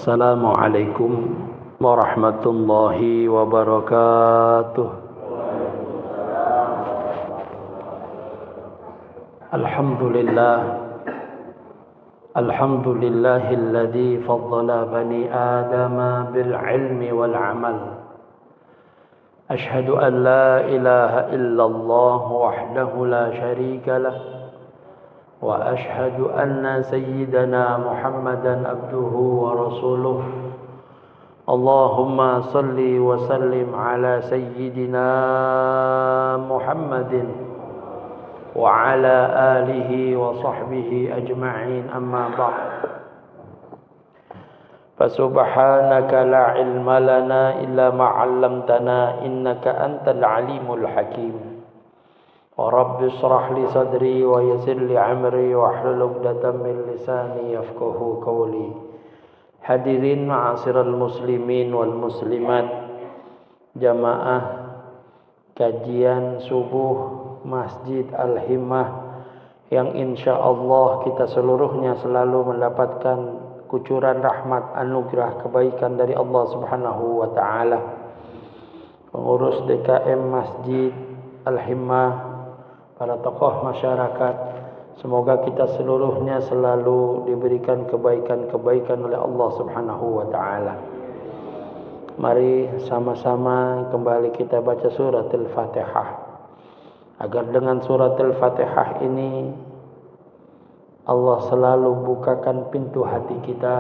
Assalamualaikum warahmatullahi wabarakatuh. Alhamdulillah. Alhamdulillahilladzi faddala bani adama bil ilmi wal amal. Ashhadu an la ilaha illallah wahdahu la syarika lah. وأشهد أن سيدنا محمدا عبده ورسوله اللهم صل وسلم على سيدنا محمد وعلى آله وصحبه أجمعين أما بعد فسبحانك لا علم لنا إلا ما علمتنا إنك أنت العليم الحكيم رب اشرح لي صدري ويسر لي امري واحلل عقدة من لساني يفقهوا قولي. Hadirin ma'asyiral muslimin wal muslimat, jamaah kajian subuh Masjid Al-Himmah yang insyaallah kita seluruhnya selalu mendapatkan kucuran rahmat anugerah kebaikan dari Allah Subhanahu wa taala. Pengurus DKM Masjid Al-Himmah, para tokoh masyarakat, semoga kita seluruhnya selalu diberikan kebaikan-kebaikan oleh Allah Subhanahu wa taala. Mari sama-sama kembali kita baca surat Al-Fatihah, agar dengan surat Al-Fatihah ini Allah selalu bukakan pintu hati kita,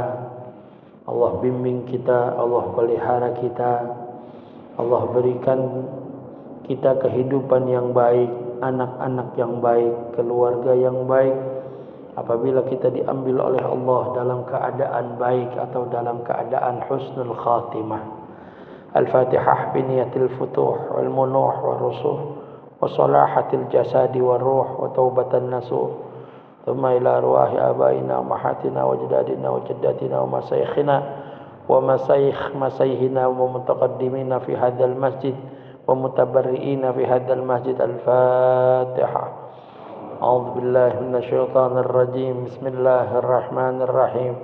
Allah bimbing kita, Allah pelihara kita, Allah berikan kita kehidupan yang baik, anak-anak yang baik, keluarga yang baik. Apabila kita diambil oleh Allah dalam keadaan baik atau dalam keadaan husnul khatimah. Al-Fatihah biniyatil futuh wal munuh wal rusuh wa salahatil jasadi wal ruh wa taubatan nasuh. Thumma ila arwahi abaina wa mahatina wa jadadina wa jaddatina wa masaykhina wa masaykhina wa mutaqaddimina fi hadzal masjid ومتبرئين في هذا المسجد. الفاتحة. أعوذ بالله من الشيطان الرجيم. بسم الله الرحمن الرحيم.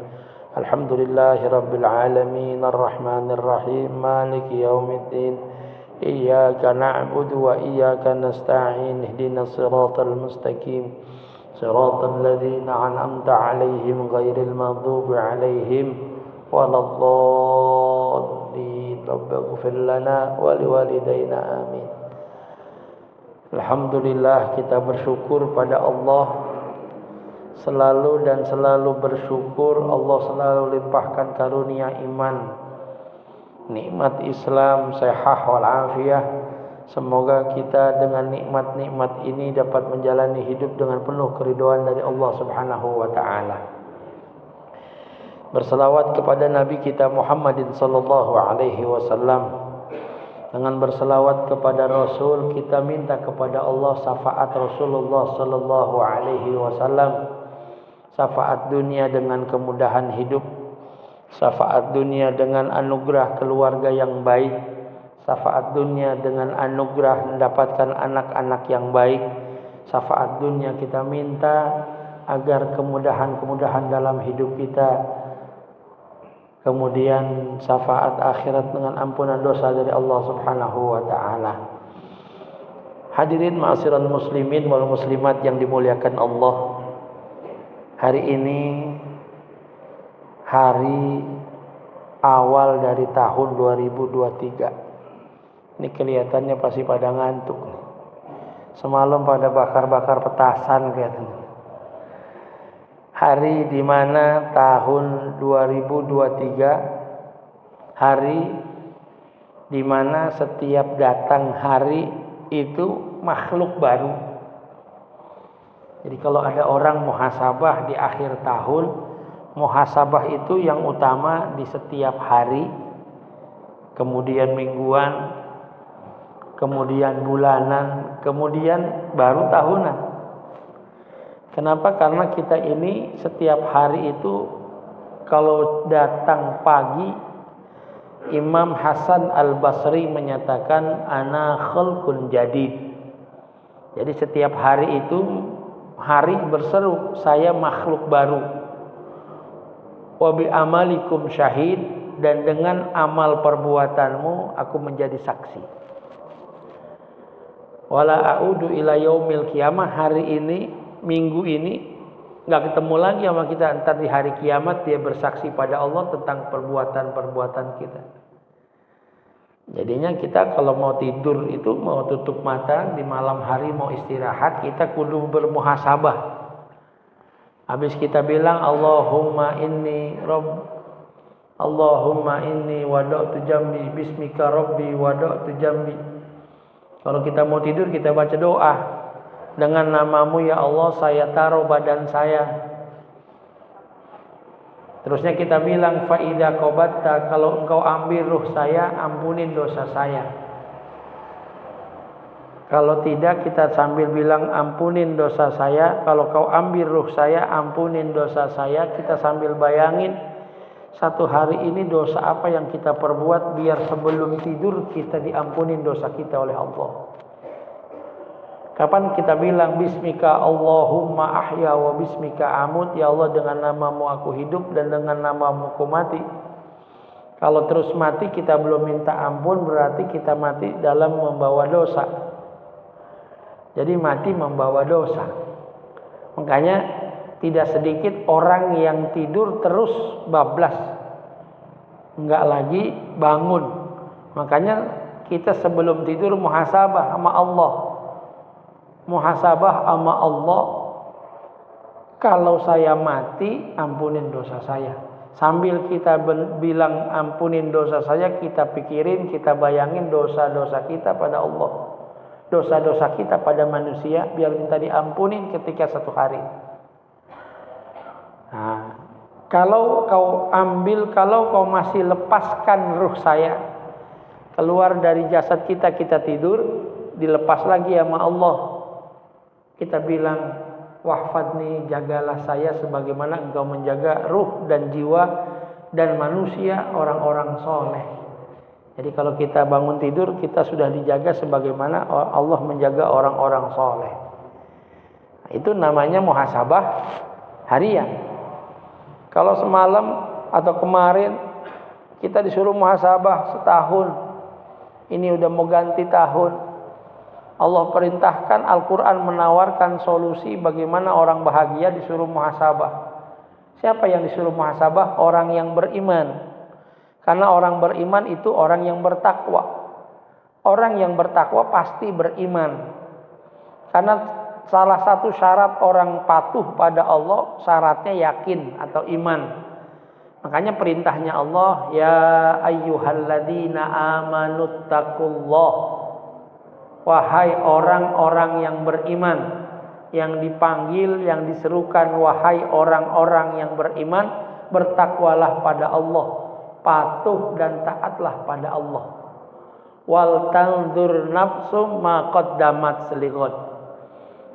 الحمد لله رب العالمين الرحمن الرحيم مالك يوم الدين إياك نعبد وإياك نستعين اهدنا الصراط المستقيم صراط الذين أنعمت عليهم غير المغضوب عليهم ولا الضالين. Rabbighfir lana wa liwalidayna amin. Alhamdulillah, kita bersyukur pada Allah, selalu dan selalu bersyukur. Allah selalu limpahkan karunia iman, nikmat Islam, sehat wal afiyah. Semoga kita dengan nikmat-nikmat ini dapat menjalani hidup dengan penuh keridhaan dari Allah Subhanahu wa taala. Berselawat kepada Nabi kita Muhammadin sallallahu alaihi wasallam. Dengan berselawat kepada Rasul, kita minta kepada Allah syafaat Rasulullah sallallahu alaihi wasallam. Syafaat dunia dengan kemudahan hidup, syafaat dunia dengan anugerah keluarga yang baik, syafaat dunia dengan anugerah mendapatkan anak-anak yang baik. Syafaat dunia kita minta agar kemudahan-kemudahan dalam hidup kita. Kemudian syafaat akhirat dengan ampunan dosa dari Allah Subhanahu wa taala. Hadirin ma'asyiral muslimin wal muslimat yang dimuliakan Allah. Hari ini hari awal dari tahun 2023. Ini kelihatannya pasti pada ngantuk. Semalam pada bakar-bakar petasan kelihatannya. Hari di mana tahun 2023, hari di mana setiap datang hari itu makhluk baru. Jadi kalau ada orang muhasabah di akhir tahun, muhasabah itu yang utama di setiap hari, kemudian mingguan, kemudian bulanan, kemudian baru tahunan. Kenapa? Karena kita ini setiap hari itu kalau datang pagi, Imam Hasan Al-Basri menyatakan ana khalqun jadid. Jadi setiap hari itu hari berseru, saya makhluk baru. wa bi amalikum syahid, dan dengan amal perbuatanmu aku menjadi saksi. Wala a'udu ila yaumil qiyamah, hari ini, minggu ini enggak ketemu lagi sama kita, entar di hari kiamat dia bersaksi pada Allah tentang perbuatan-perbuatan kita. Jadinya kita kalau mau tidur itu, mau tutup mata di malam hari, mau istirahat, kita kudu bermuhasabah. Habis kita bilang Allahumma inni wada'tu jambi bismika rabbi wada'tu jambi. Kalau kita mau tidur kita baca doa, dengan namamu ya Allah saya taruh badan saya. Terusnya kita bilang fa idza qabatta, kalau engkau ambil ruh saya, ampunin dosa saya. Kalau tidak kita sambil bilang ampunin dosa saya, kalau kau ambil ruh saya, ampunin dosa saya. Kita sambil bayangin satu hari ini dosa apa yang kita perbuat, biar sebelum tidur kita diampunin dosa kita oleh Allah. Kapan kita bilang bismika Allahumma ahya wa bismika amut, ya Allah dengan namamu aku hidup dan dengan namamu aku mati. Kalau terus mati kita belum minta ampun, berarti kita mati dalam membawa dosa. Jadi mati membawa dosa. Makanya tidak sedikit orang yang tidur terus bablas, enggak lagi bangun. Makanya kita sebelum tidur muhasabah sama Allah. Muhasabah sama Allah, kalau saya mati ampunin dosa saya. Sambil kita bilang ampunin dosa saya, kita pikirin, kita bayangin dosa-dosa kita pada Allah, dosa-dosa kita pada manusia, biar minta diampunin ketika satu hari. Nah, kalau kau masih lepaskan ruh saya keluar dari jasad kita, kita tidur, dilepas lagi sama Allah. Kita bilang wahfadni, jagalah saya sebagaimana engkau menjaga ruh dan jiwa dan manusia orang-orang soleh. Jadi kalau kita bangun tidur, kita sudah dijaga sebagaimana Allah menjaga orang-orang soleh. Itu namanya muhasabah harian. Kalau semalam atau kemarin kita disuruh muhasabah setahun, ini udah mau ganti tahun. Allah perintahkan, Al-Quran menawarkan solusi bagaimana orang bahagia disuruh muhasabah. Siapa yang disuruh muhasabah? Orang yang beriman. Karena orang beriman itu orang yang bertakwa. Orang yang bertakwa pasti beriman. Karena salah satu syarat orang patuh pada Allah, syaratnya yakin atau iman. Makanya perintahnya Allah, ya ayyuhalladzina amanuttaqullah. Wahai orang-orang yang beriman, yang dipanggil, yang diserukan, wahai orang-orang yang beriman, bertakwalah pada Allah, patuh dan taatlah pada Allah. Wal tanzur nafsum ma qaddamat selighad.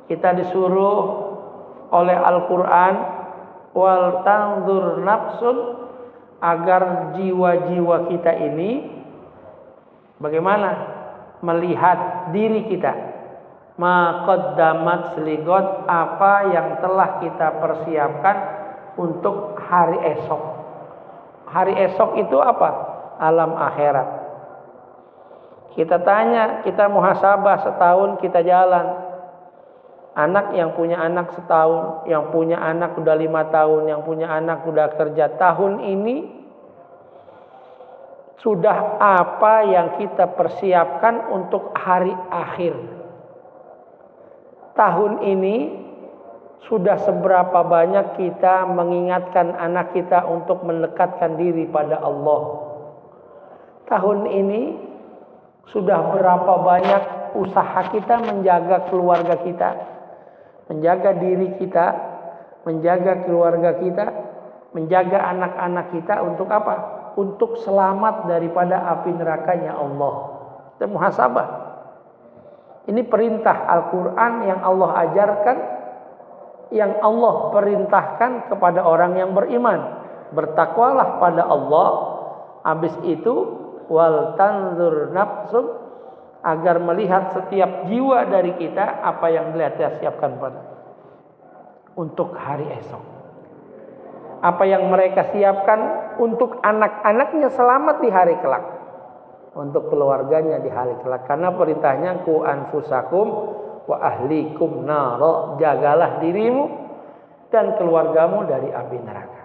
Kita disuruh oleh Al-Quran, wal tanzur nafsun, agar jiwa-jiwa kita ini bagaimana? Melihat diri kita, ma qaddamat selighad, apa yang telah kita persiapkan untuk hari esok. Hari esok itu apa? Alam akhirat. Kita tanya, kita muhasabah setahun kita jalan. Anak yang punya anak setahun, yang punya anak udah 5 tahun, yang punya anak udah kerja tahun ini, sudah apa yang kita persiapkan untuk hari akhir? Tahun ini sudah seberapa banyak kita mengingatkan anak kita untuk mendekatkan diri pada Allah? Tahun ini sudah berapa banyak usaha kita menjaga keluarga kita, menjaga diri kita, menjaga keluarga kita, menjaga anak-anak kita untuk apa? Untuk selamat daripada api nerakanya Allah. Dan muhasabah. Ini perintah Al-Quran yang Allah ajarkan, yang Allah perintahkan kepada orang yang beriman. Bertakwalah pada Allah. Habis itu wal tanzur nafsum, agar melihat setiap jiwa dari kita apa yang dia siapkan pada untuk hari esok. apa yang mereka siapkan untuk anak-anaknya selamat di hari kelak, untuk keluarganya di hari kelak. Karena perintahnya ku anfusakum wa ahlikum naro, jagalah dirimu dan keluargamu dari api neraka.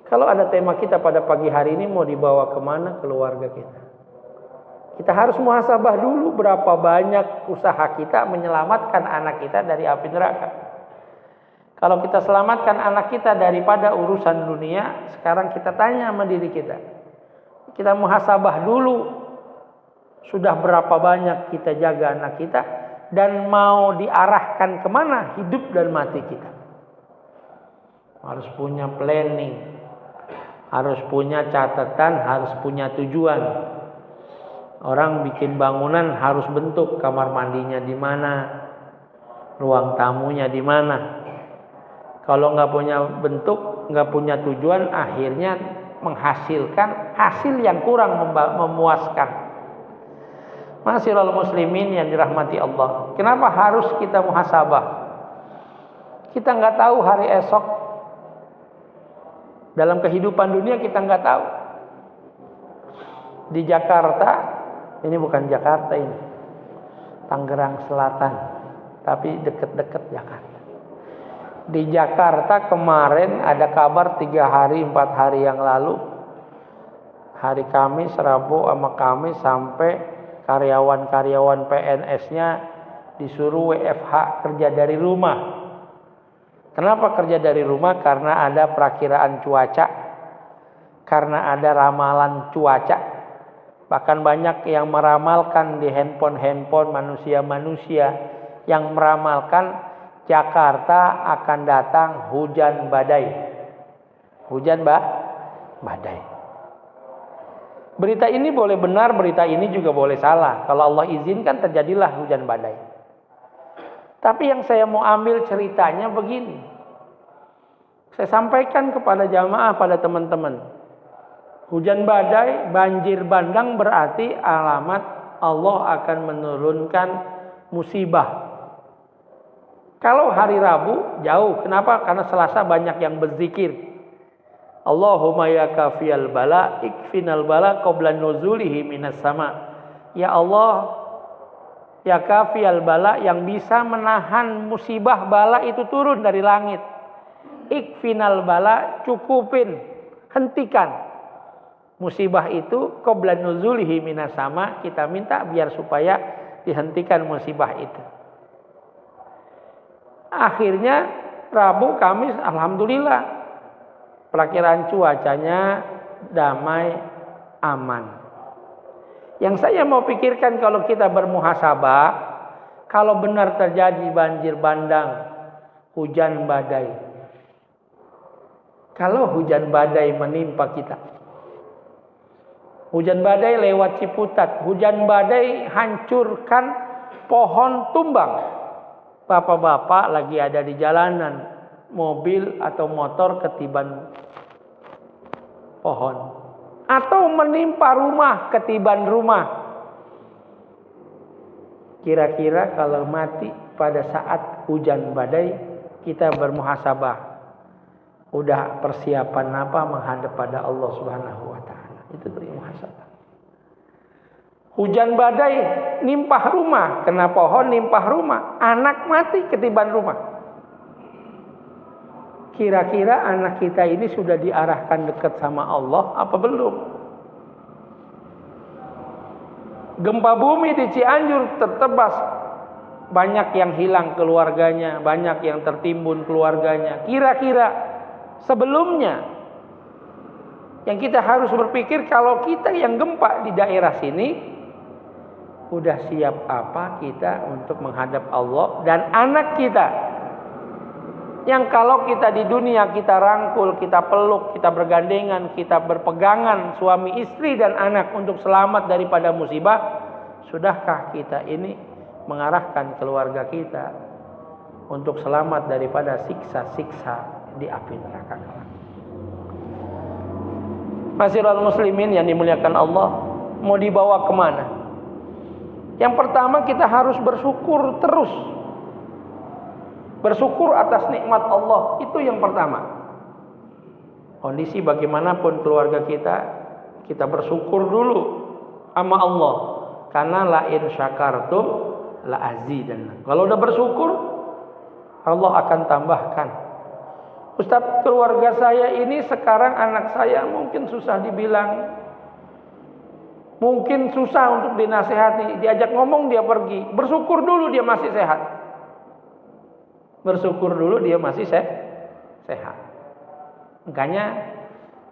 Kalau ada tema kita pada pagi hari ini mau dibawa kemana keluarga kita? Kita harus muhasabah dulu berapa banyak usaha kita menyelamatkan anak kita dari api neraka. Kalau kita selamatkan anak kita daripada urusan dunia, sekarang kita tanya sama diri kita. Kita muhasabah dulu, sudah berapa banyak kita jaga anak kita dan mau diarahkan kemana hidup dan mati kita. Harus punya planning, harus punya catatan, harus punya tujuan. Orang bikin bangunan harus bentuk, kamar mandinya di mana, ruang tamunya di mana. Kalau nggak punya bentuk, nggak punya tujuan, akhirnya menghasilkan hasil yang kurang memuaskan. Masyiral muslimin yang dirahmati Allah. Kenapa harus kita muhasabah? Kita nggak tahu hari esok. Dalam kehidupan dunia kita nggak tahu. Di Jakarta, ini bukan Jakarta ini, Tangerang Selatan, tapi dekat-dekat Jakarta. Di Jakarta kemarin ada kabar 3 hari 4 hari yang lalu, hari Kamis, Rabu sama Kamis, sampai karyawan-karyawan PNS-nya disuruh WFH, kerja dari rumah. Kenapa kerja dari rumah? Karena ada perakiraan cuaca, karena ada ramalan cuaca. Bahkan banyak yang meramalkan di handphone manusia-manusia yang meramalkan Jakarta akan datang hujan badai. Hujan badai. Berita ini boleh benar, berita ini juga boleh salah. Kalau Allah izinkan terjadilah hujan badai. Tapi yang saya mau ambil ceritanya begini. Saya sampaikan kepada jamaah, pada teman-teman. Hujan badai, banjir bandang berarti alamat Allah akan menurunkan musibah. Kalau hari Rabu jauh. Kenapa? Karena Selasa banyak yang berzikir. Allahumma ya kafiyal bala ikfinal bala qabla nuzulihi minas sama. Ya Allah, ya kafiyal bala, yang bisa menahan musibah bala itu turun dari langit. Ikfinal bala, cukupin, hentikan musibah itu qabla nuzulihi minas sama. Kita minta biar supaya dihentikan musibah itu. Akhirnya Rabu, Kamis, alhamdulillah perakiraan cuacanya damai, aman. Yang saya mau pikirkan kalau kita bermuhasabah, kalau benar terjadi banjir bandang, hujan badai. Kalau hujan badai menimpa kita, hujan badai lewat Ciputat, hujan badai hancurkan pohon tumbang. Bapak-bapak lagi ada di jalanan, mobil atau motor ketiban pohon. Atau menimpa rumah, ketiban rumah. Kira-kira kalau mati pada saat hujan badai, kita bermuhasabah. Udah persiapan apa menghadap pada Allah Subhanahu wa taala. Itu bermuhasabah. Hujan badai nimpah rumah, kena pohon nimpah rumah, anak mati ketiban rumah. Kira-kira anak kita ini sudah diarahkan dekat sama Allah apa belum? Gempa bumi di Cianjur tertebas, banyak yang hilang keluarganya, banyak yang tertimbun keluarganya. Kira-kira sebelumnya yang kita harus berpikir, kalau kita yang gempa di daerah sini, udah siap apa kita untuk menghadap Allah dan anak kita yang kalau kita di dunia kita rangkul, kita peluk, kita bergandengan, kita berpegangan suami istri dan anak untuk selamat daripada musibah. Sudahkah kita ini mengarahkan keluarga kita untuk selamat daripada siksa-siksa di api neraka? Masyiral muslimin yang dimuliakan Allah, mau dibawa kemana? Yang pertama, kita harus bersyukur terus. Bersyukur atas nikmat Allah, itu yang pertama. Kondisi bagaimanapun keluarga kita bersyukur dulu sama Allah. Karena la in syakartum la azidannakum. Kalau udah bersyukur, Allah akan tambahkan. Ustaz, keluarga saya ini sekarang anak saya mungkin susah dibilang, mungkin susah untuk dinasehati, diajak ngomong dia pergi. Bersyukur dulu dia masih sehat. Bersyukur dulu dia masih sehat. Makanya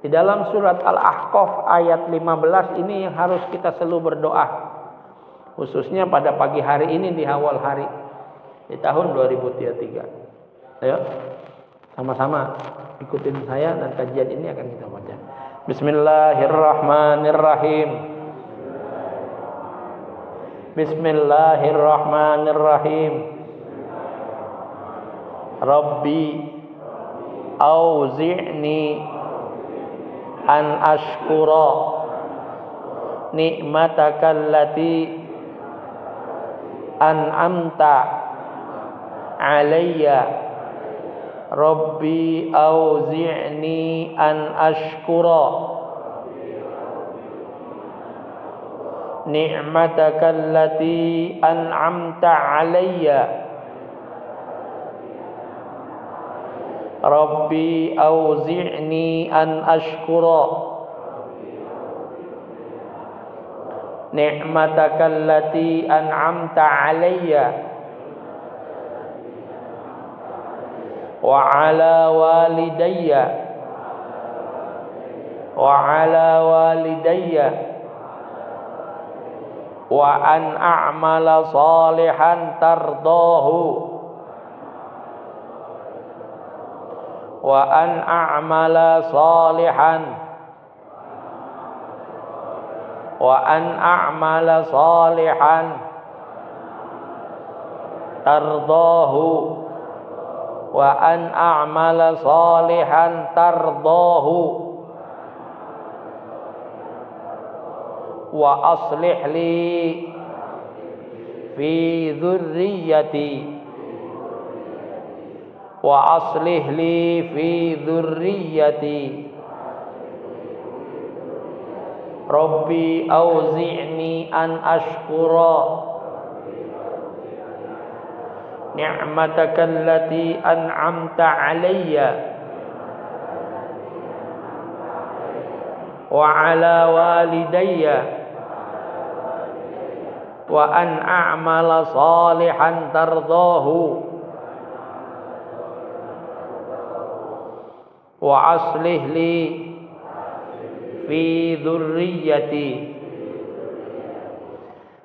di dalam surat Al-Ahqaf ayat 15 ini yang harus kita selalu berdoa. Khususnya pada pagi hari ini di awal hari di tahun 2023. Ayo sama-sama ikutin saya dan kajian ini akan kita baca. Bismillahirrahmanirrahim. Bismillahirrahmanirrahim. Rabbi auzi'ni an ashkura ni'mataka allati an'amta alayya. Rabbi auzi'ni an ashkura ni'mataka allati an'amta alayya. Rabbi auzi'ni an ashkura ni'mataka allati an'amta alayya wa ala walidayya wa an a'mala salihan tardahu wa an a'mala salihan tardahu wa an a'mala salihan tardahu wa aslih li fi dhurriyyati Rabbi auzi'ni an ashkura ni'mataka allati an'amta alayya wa ala walidayya wa an a'mala salihan tardahu wa aslih li fi dhurriyyati.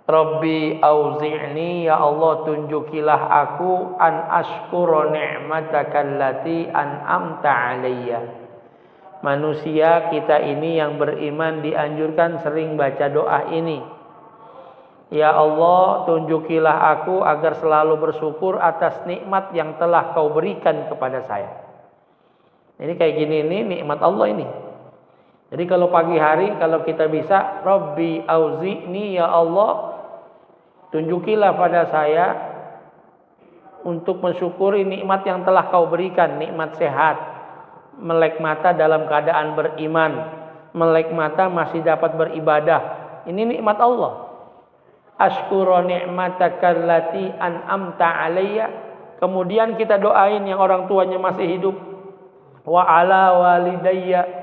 Rabbi auzi'ni, ya Allah tunjukilah aku an ashkura ni'mataka allati an'amta alayya. Manusia kita ini yang beriman dianjurkan sering baca doa ini. Ya Allah tunjukilah aku agar selalu bersyukur atas nikmat yang telah kau berikan kepada saya. Ini kayak gini, ini nikmat Allah ini. Jadi kalau pagi hari kalau kita bisa, Rabbi auzi'ni, ya Allah tunjukilah pada saya untuk mensyukuri nikmat yang telah kau berikan. Nikmat sehat, melek mata dalam keadaan beriman, melek mata masih dapat beribadah. Ini nikmat Allah. Ashkura ni'mataka allati an'amta alayya. Kemudian kita doain yang orang tuanya masih hidup. Wa ala walidayya.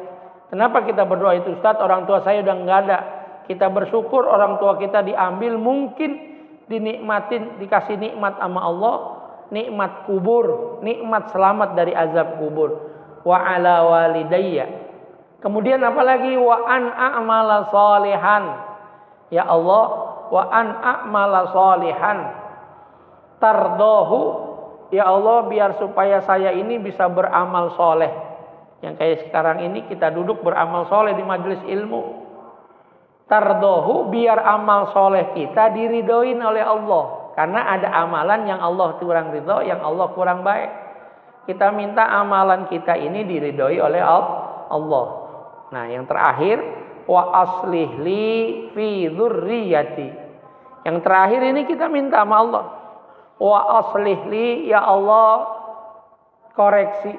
Kenapa kita berdoa itu, Ustaz? Orang tua saya udah enggak ada. Kita bersyukur orang tua kita diambil, mungkin dinikmatin, dikasih nikmat sama Allah, nikmat kubur, nikmat selamat dari azab kubur. Wa ala walidayya. Kemudian apalagi wa an a'mala salihan. Ya Allah, wa an a'mala salihan tardahu. Ya Allah, biar supaya saya ini bisa beramal soleh. Yang kayak sekarang ini kita duduk beramal soleh di majelis ilmu. Tardahu, biar amal soleh kita diridoin oleh Allah. Karena ada amalan yang Allah kurang ridho, yang Allah kurang baik. Kita minta amalan kita ini diridhoi oleh Allah. Nah yang terakhir, wa aslih li fi dzurriyyati. Yang terakhir ini kita minta sama Allah. Wa aslih li, ya Allah koreksi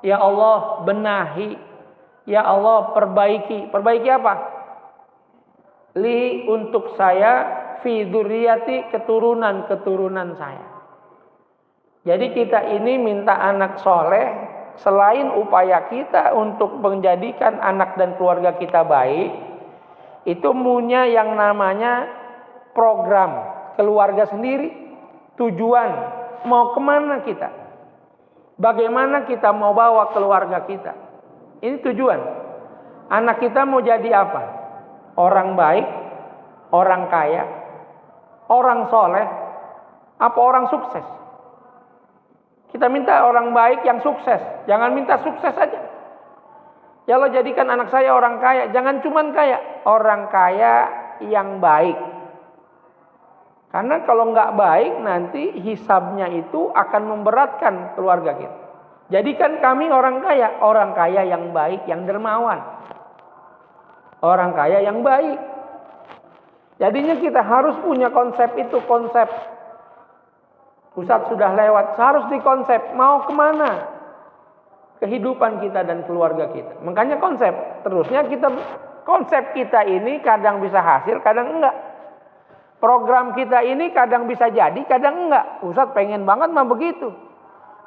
Ya Allah benahi. Ya Allah perbaiki. Perbaiki apa? Li untuk saya, fi dzurriyyati keturunan saya. Jadi kita ini minta anak soleh, selain upaya kita untuk menjadikan anak dan keluarga kita baik, itu punya yang namanya program keluarga sendiri, tujuan mau kemana kita, bagaimana kita mau bawa keluarga kita. Ini tujuan. Anak kita mau jadi apa? Orang baik, orang kaya, orang soleh, apa orang sukses? Kita minta orang baik yang sukses. Jangan minta sukses saja. Ya Allah jadikan anak saya orang kaya. Jangan cuman kaya. Orang kaya yang baik. Karena kalau nggak baik nanti hisabnya itu akan memberatkan keluarga kita. Jadikan kami orang kaya. Orang kaya yang baik, yang dermawan. Orang kaya yang baik. Jadinya kita harus punya konsep itu. Konsep Ustadz sudah lewat, harus dikonsep mau kemana kehidupan kita dan keluarga kita. Makanya konsep, terusnya konsep kita ini kadang bisa hasil, kadang enggak. Program kita ini kadang bisa jadi, kadang enggak. Ustadz pengen banget mah begitu.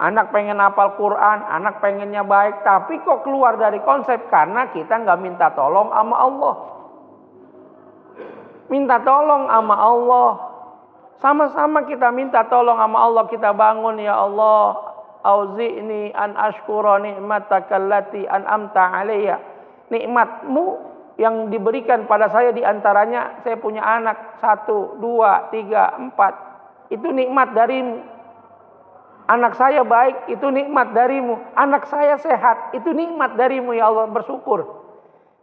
Anak pengen hafal Quran, anak pengennya baik, tapi kok keluar dari konsep karena kita enggak minta tolong sama Allah. Minta tolong sama Allah. Sama-sama kita minta tolong sama Allah, kita bangun, ya Allah, auzi'ni an ashkura ni'mataka allati an'amta alayya. Nikmatmu yang diberikan pada saya diantaranya saya punya anak 1, 2, 3, 4. Itu nikmat darimu. Anak saya baik, itu nikmat darimu. Anak saya sehat, itu nikmat darimu, ya Allah, bersyukur.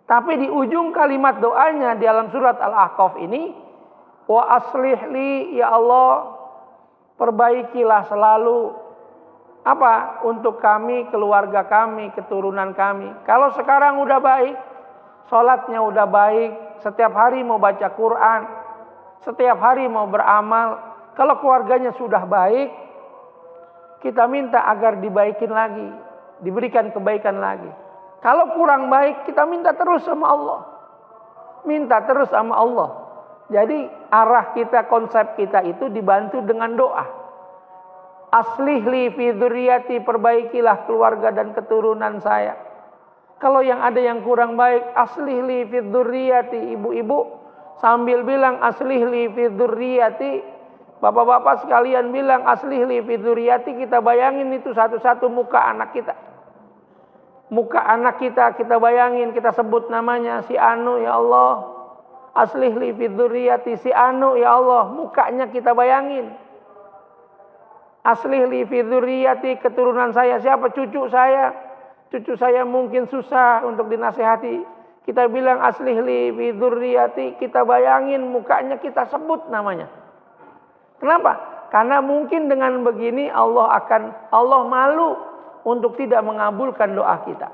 Tapi di ujung kalimat doanya di dalam surat Al-Ahqaf ini, wa aslih li, ya Allah, perbaikilah selalu apa? Untuk kami, keluarga kami, keturunan kami. Kalau sekarang udah baik, sholatnya udah baik, setiap hari mau baca Quran, setiap hari mau beramal. Kalau keluarganya sudah baik, kita minta agar dibaikin lagi, diberikan kebaikan lagi. Kalau kurang baik, kita minta terus sama Allah. Minta terus sama Allah. Jadi arah kita, konsep kita itu dibantu dengan doa. Aslih li fi dzurriyyati, perbaikilah keluarga dan keturunan saya. Kalau yang ada yang kurang baik, aslih li fi dzurriyyati, ibu-ibu sambil bilang aslih li fi dzurriyyati, bapak-bapak sekalian bilang aslih li fi dzurriyyati, kita bayangin itu satu-satu muka anak kita. Muka anak kita bayangin, kita sebut namanya si Anu, ya Allah. Aslih li fi dzurriyyati, si Anu, ya Allah, mukanya kita bayangin. Aslih li fi dzurriyyati, keturunan saya, siapa? Cucu saya. Cucu saya mungkin susah untuk dinasihati. Kita bilang aslih li fi dzurriyyati, kita bayangin mukanya, kita sebut namanya. Kenapa? Karena mungkin dengan begini Allah malu untuk tidak mengabulkan doa kita.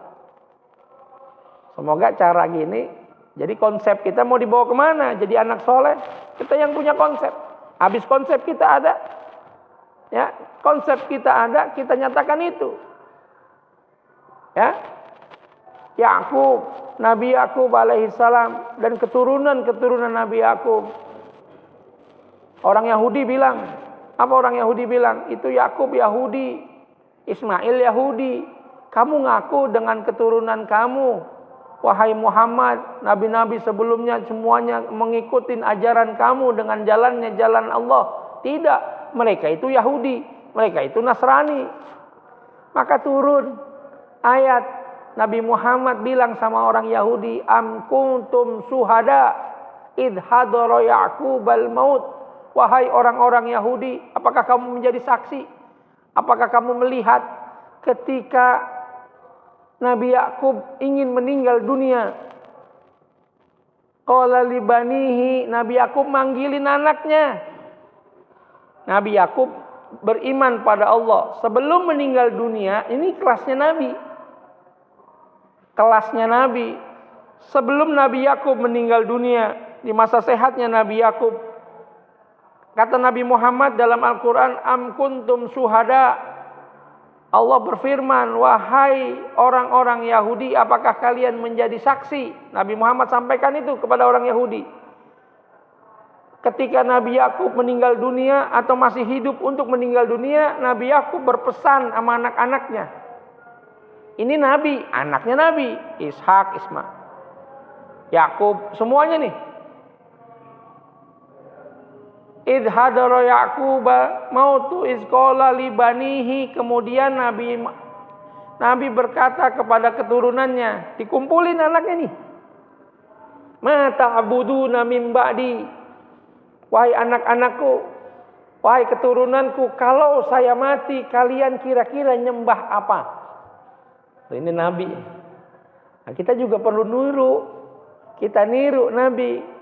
Semoga cara gini. Jadi konsep kita mau dibawa kemana? Jadi anak soleh, kita yang punya konsep. Habis konsep kita ada, ya konsep kita ada, kita nyatakan itu. Ya, Yakub, Nabi Yakub alaihissalam dan keturunan Nabi Yakub. Orang Yahudi bilang, apa orang Yahudi bilang? Itu Yakub Yahudi, Ismail Yahudi. Kamu ngaku dengan keturunan kamu. Wahai Muhammad, nabi-nabi sebelumnya semuanya mengikuti ajaran kamu dengan jalannya jalan Allah. Tidak, mereka itu Yahudi, mereka itu Nasrani. Maka turun ayat, Nabi Muhammad bilang sama orang Yahudi, am kuntum suhada id hadara Ya'qubal maut. Wahai orang-orang Yahudi, apakah kamu menjadi saksi? Apakah kamu melihat ketika Nabi Yakub ingin meninggal dunia? Qala li banihi, Nabi Yakub manggilin anaknya. Nabi Yakub beriman pada Allah sebelum meninggal dunia. Ini kelasnya Nabi. Kelasnya Nabi. Sebelum Nabi Yakub meninggal dunia, di masa sehatnya Nabi Yakub, kata Nabi Muhammad dalam Al-Quran, am kuntum suhada. Allah berfirman, wahai orang-orang Yahudi, apakah kalian menjadi saksi? Nabi Muhammad sampaikan itu kepada orang Yahudi. Ketika Nabi Yakub meninggal dunia atau masih hidup untuk meninggal dunia, Nabi Yakub berpesan sama anak-anaknya. Ini Nabi, anaknya Nabi, Ishak, Ismail, Yakub, semuanya nih. Idh hadara Yaquba mautu izqala li banihi. Kemudian Nabi berkata kepada keturunannya, dikumpulin anaknya nih. Ma ta'buduna min ba'di. Wahai anak-anakku, wahai keturunanku, kalau saya mati kalian kira-kira nyembah apa? Ini Nabi. Nah, kita juga perlu niru. Kita niru Nabi.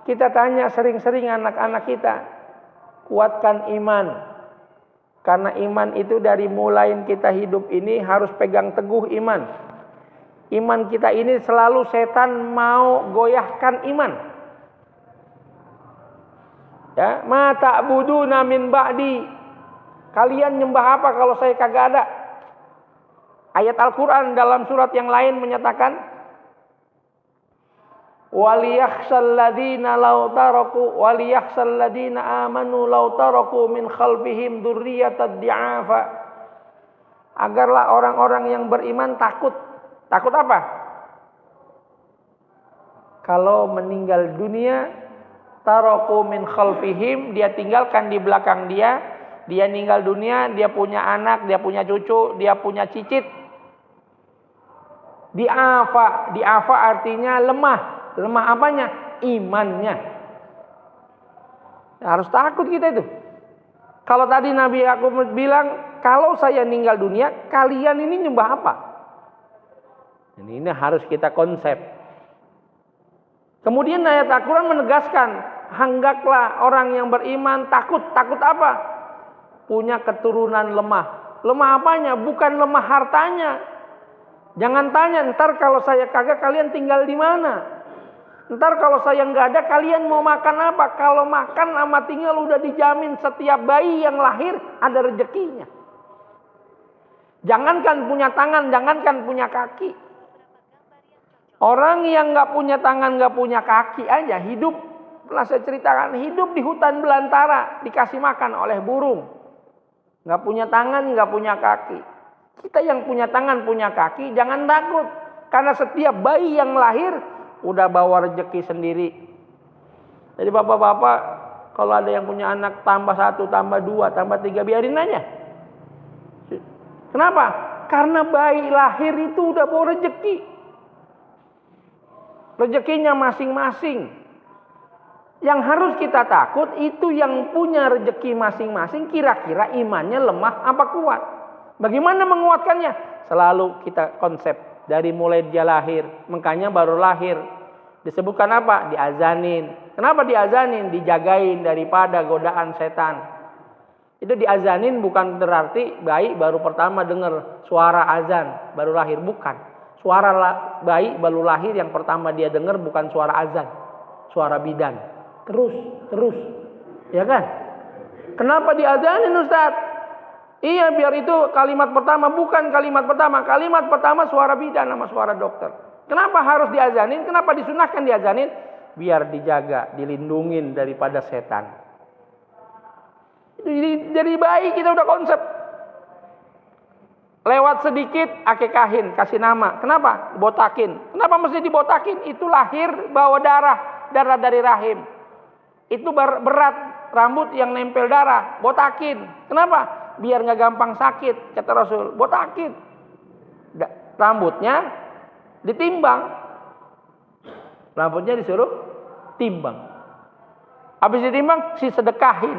Kita tanya sering-sering anak-anak kita, kuatkan iman. Karena iman itu dari mulai kita hidup ini harus pegang teguh iman. Iman kita ini selalu setan mau goyahkan iman. Ya, ma ta'buduna min ba'di. Kalian nyembah apa kalau saya kagak ada? Ayat Al-Qur'an dalam surat yang lain menyatakan, waliyakhshal ladzina law taraku waliyakhshal ladzina amanu law taraku min khalfihim dzurriyyatan di'afa. Agarlah orang-orang yang beriman takut. Takut apa? Kalau meninggal dunia, taraku min khalfihim, dia tinggalkan di belakang dia meninggal dunia, dia punya anak, dia punya cucu, dia punya cicit. Di'afa artinya lemah. Lemah apanya? Imannya. Harus takut kita itu. Kalau tadi Nabi Yakub bilang, kalau saya meninggal dunia, kalian ini nyembah apa? Ini harus kita konsep. Kemudian ayat Al-Quran menegaskan, hendaklah orang yang beriman takut. Takut apa? Punya keturunan lemah. Lemah apanya? Bukan lemah hartanya. Jangan tanya, ntar kalau saya kagak kalian tinggal di mana? Ntar kalau saya nggak ada kalian mau makan apa? Kalau makan sama tinggal udah dijamin setiap bayi yang lahir ada rezekinya. Jangankan punya tangan, jangankan punya kaki. Orang yang nggak punya tangan, nggak punya kaki aja hidup. Pernah saya ceritakan, hidup di hutan belantara dikasih makan oleh burung. Nggak punya tangan, nggak punya kaki. Kita yang punya tangan, punya kaki, jangan takut. Karena setiap bayi yang lahir udah bawa rezeki sendiri. Jadi bapak-bapak, kalau ada yang punya anak tambah 1, tambah 2, tambah 3, biarin aja. Kenapa? Karena bayi lahir itu udah bawa rezeki. Rezekinya masing-masing. Yang harus kita takut itu yang punya rezeki masing-masing, kira-kira imannya lemah apa kuat. Bagaimana menguatkannya? Selalu kita konsep dari mulai dia lahir, makanya baru lahir. Disebutkan apa? Diazanin. Kenapa diazanin? Dijagain daripada godaan setan. Itu diazanin bukan berarti bayi baru pertama dengar suara azan baru lahir, bukan. Suara bayi baru lahir yang pertama dia dengar bukan suara azan, suara bidan. Terus, ya kan? Kenapa diazanin Ustaz? Iya, biar itu kalimat pertama, bukan kalimat pertama. Kalimat pertama suara bidan sama suara dokter. Kenapa harus diazanin? Kenapa disunahkan diazanin? Biar dijaga, dilindungin daripada setan. Jadi bayi kita udah konsep. Lewat sedikit akekahin, kasih nama. Kenapa? Botakin. Kenapa mesti dibotakin? Itu lahir bawa darah dari rahim. Itu berat, rambut yang nempel darah, botakin. Kenapa? Biar nggak gampang sakit, kata Rasul. Botakin. Rambutnya ditimbang. Rambutnya disuruh timbang. Habis ditimbang, si sedekahin.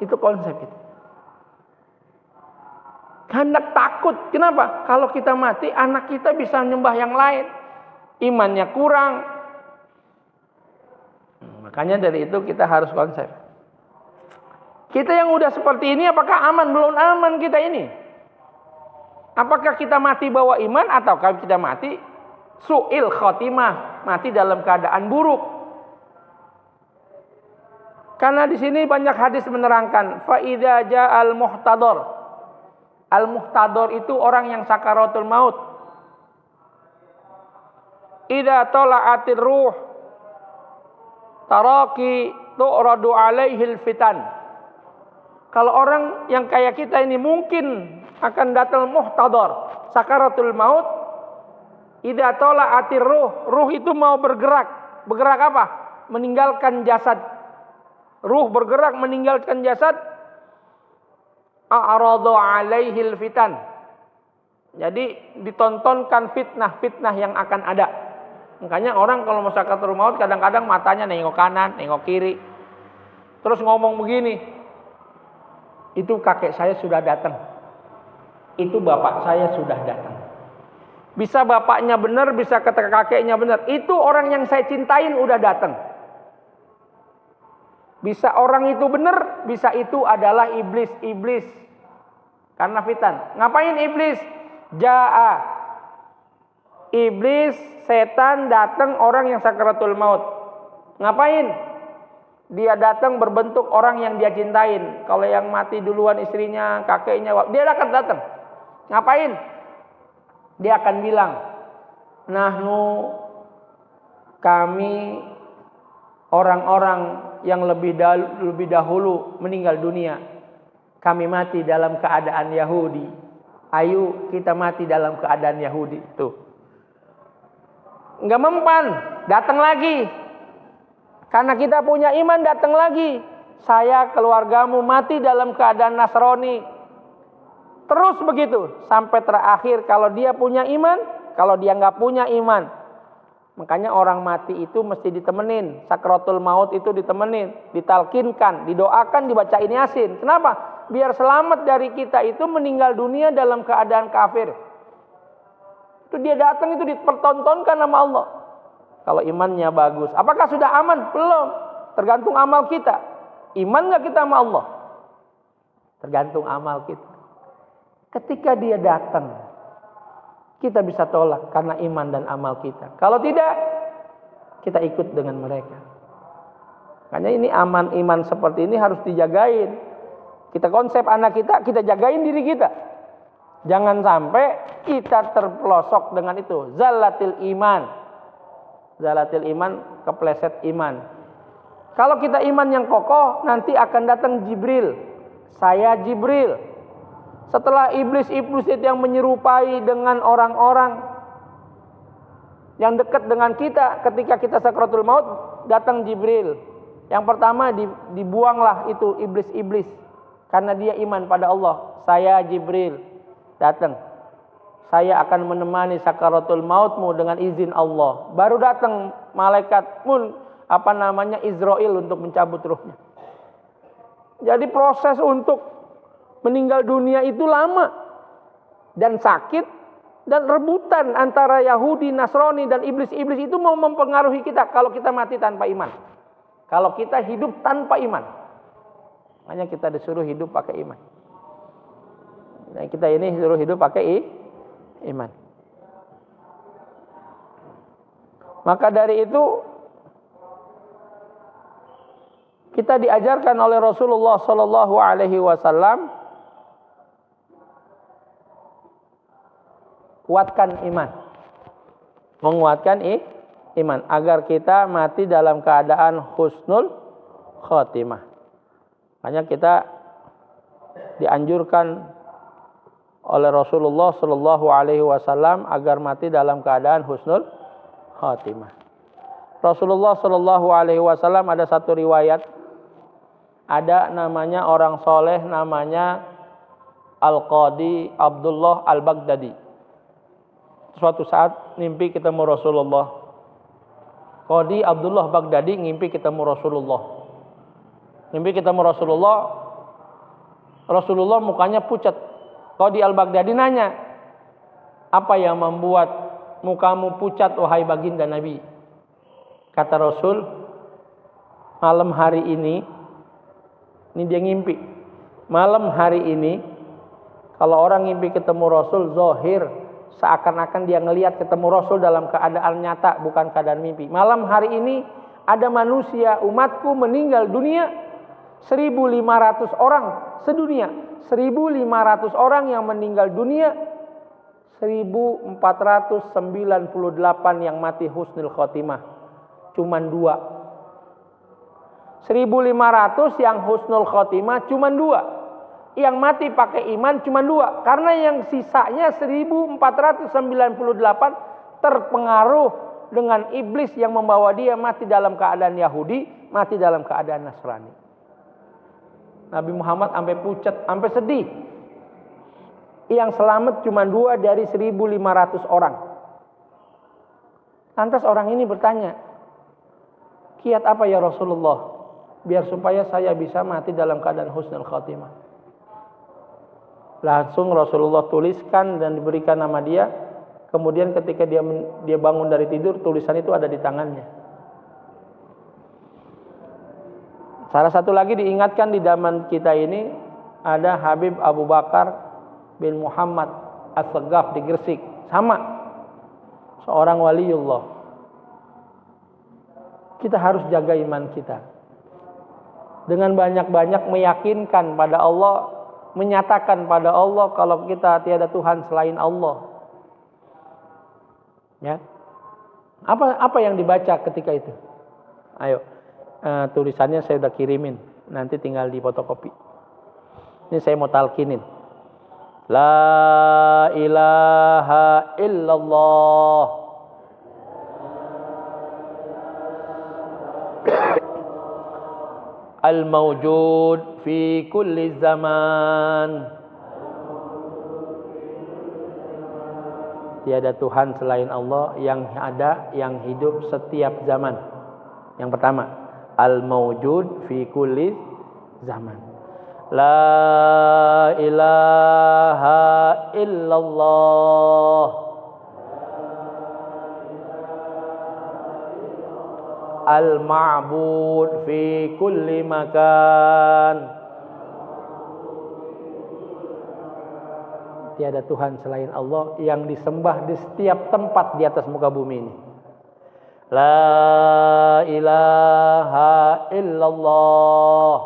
Itu konsep itu. Hendak takut. Kenapa? Kalau kita mati, anak kita bisa nyembah yang lain. Imannya kurang. Makanya dari itu kita harus konsep. Kita yang udah seperti ini, apakah aman? Belum aman kita ini. Apakah kita mati bawa iman, ataukah kita mati su'il khotimah, mati dalam keadaan buruk? Karena di sini banyak hadis menerangkan, fa idza ja'al muhtadar. Al-muhtador itu orang yang sakaratul maut. Idza tala'atir ruh taraki tu'radu alaihil fitan. Kalau orang yang kayak kita ini mungkin akan datang muhtador, sakaratul maut. Idza tala'atir ruh itu mau bergerak. Bergerak apa? Meninggalkan jasad. Ruh bergerak meninggalkan jasad. A'radu alaihil fitan. Jadi ditontonkan fitnah-fitnah yang akan ada. Makanya orang kalau mau sakaratul maut kadang-kadang matanya nengok kanan, nengok kiri. Terus ngomong begini. Itu kakek saya sudah datang. Itu bapak saya sudah datang. Bisa bapaknya benar, bisa kata kakeknya benar. Itu orang yang saya cintain udah datang. Bisa orang itu benar, bisa itu adalah iblis. Karena fitan. Ngapain iblis? Ja'a. Iblis, setan datang orang yang sakaratul maut. Ngapain? Dia datang berbentuk orang yang dia cintain. Kalau yang mati duluan istrinya, kakeknya, dia akan datang. Ngapain? Dia akan bilang, nahnu, kami orang-orang yang lebih dahulu meninggal dunia. Kami mati dalam keadaan Yahudi. Ayo kita mati dalam keadaan Yahudi. Tuh. Enggak mempan, datang lagi. Karena kita punya iman, datang lagi. Saya, keluargamu mati dalam keadaan Nasrani. Terus begitu sampai terakhir. Kalau dia punya iman, kalau dia nggak punya iman. Makanya orang mati itu mesti ditemenin. Sakaratul maut itu ditemenin, ditalkinkan, didoakan, dibacain Yasin. Kenapa? Biar selamat dari kita itu meninggal dunia dalam keadaan kafir. Itu dia datang itu dipertontonkan sama Allah. Kalau imannya bagus. Apakah sudah aman? Belum. Tergantung amal kita. Iman nggak kita sama Allah? Tergantung amal kita. Ketika dia datang, kita bisa tolak karena iman dan amal kita. Kalau tidak, kita ikut dengan mereka. Makanya ini iman seperti ini harus dijagain. Kita konsep anak kita jagain diri kita. Jangan sampai kita terpelosok dengan itu. Zalatil iman. Zalatil iman, kepleset iman. Kalau kita iman yang kokoh, nanti akan datang Jibril. Saya Jibril. Setelah iblis-iblis itu yang menyerupai dengan orang-orang yang dekat dengan kita, ketika kita sakaratul maut, datang Jibril. Yang pertama dibuanglah itu iblis-iblis. Karena dia iman pada Allah. Saya Jibril. Datang, saya akan menemani sakaratul mautmu dengan izin Allah. Baru datang malaikat Israel untuk mencabut ruhnya. Jadi proses untuk meninggal dunia itu lama dan sakit dan rebutan antara Yahudi, Nasrani dan iblis-iblis itu mau mempengaruhi kita kalau kita mati tanpa iman. Kalau kita hidup tanpa iman. Makanya kita disuruh hidup pakai iman. Nah, kita ini suruh hidup pakai iman. Maka dari itu kita diajarkan oleh Rasulullah Sallallahu Alaihi Wasallam kuatkan iman, menguatkan iman agar kita mati dalam keadaan husnul khotimah. Makanya kita dianjurkan oleh Rasulullah Sallallahu Alaihi Wasallam agar mati dalam keadaan husnul khatimah. Rasulullah Sallallahu Alaihi Wasallam ada satu riwayat, ada namanya orang soleh namanya Al-Qadi Abdullah Al-Baghdadi. Suatu saat mimpi ketemu Rasulullah. Qadi Abdullah Baghdadi ngimpi ketemu Rasulullah. Mimpi ketemu Rasulullah. Rasulullah mukanya pucat. Qadi Al-Baghdadi nanya, apa yang membuat mukamu pucat wahai baginda Nabi? Kata Rasul, malam hari ini dia ngimpi. Malam hari ini, kalau orang ngimpi ketemu Rasul, zohir, seakan-akan dia ngelihat ketemu Rasul dalam keadaan nyata, bukan keadaan mimpi. Malam hari ini ada manusia, umatku meninggal dunia, 1.500 orang sedunia. 1.500 orang yang meninggal dunia, 1.498 yang mati husnul khotimah. Cuman 2. 1.500 yang husnul khotimah cuman 2. Yang mati pakai iman cuman 2. Karena yang sisanya 1.498 terpengaruh dengan iblis yang membawa dia mati dalam keadaan Yahudi, mati dalam keadaan Nasrani. Nabi Muhammad sampai pucat, sampai sedih. Yang selamat cuma 2 dari 1.500 orang. Lantas orang ini bertanya, kiat apa ya Rasulullah, biar supaya saya bisa mati dalam keadaan husnul khotimah? Langsung Rasulullah tuliskan dan diberikan nama dia. Kemudian ketika dia bangun dari tidur, tulisan itu ada di tangannya. Salah satu lagi diingatkan di zaman kita ini, ada Habib Abu Bakar bin Muhammad As-Saggaf di Gresik. Sama, seorang waliullah. Kita harus jaga iman kita. Dengan banyak-banyak meyakinkan pada Allah, menyatakan pada Allah kalau kita tiada Tuhan selain Allah. Ya. Apa yang dibaca ketika itu? Ayo. Tulisannya saya udah kirimin, nanti tinggal di fotokopi. Ini saya mau talkinin. La ilaha illallah. Al-mawjud fi kulli zaman. Tiada Tuhan selain Allah, yang ada, yang hidup setiap zaman. Yang pertama, al-mawjud fi kulli zaman. La ilaha illallah. Al-ma'bud fi kulli makan. Tiada Tuhan selain Allah yang disembah di setiap tempat di atas muka bumi ini. La ilaha illallah.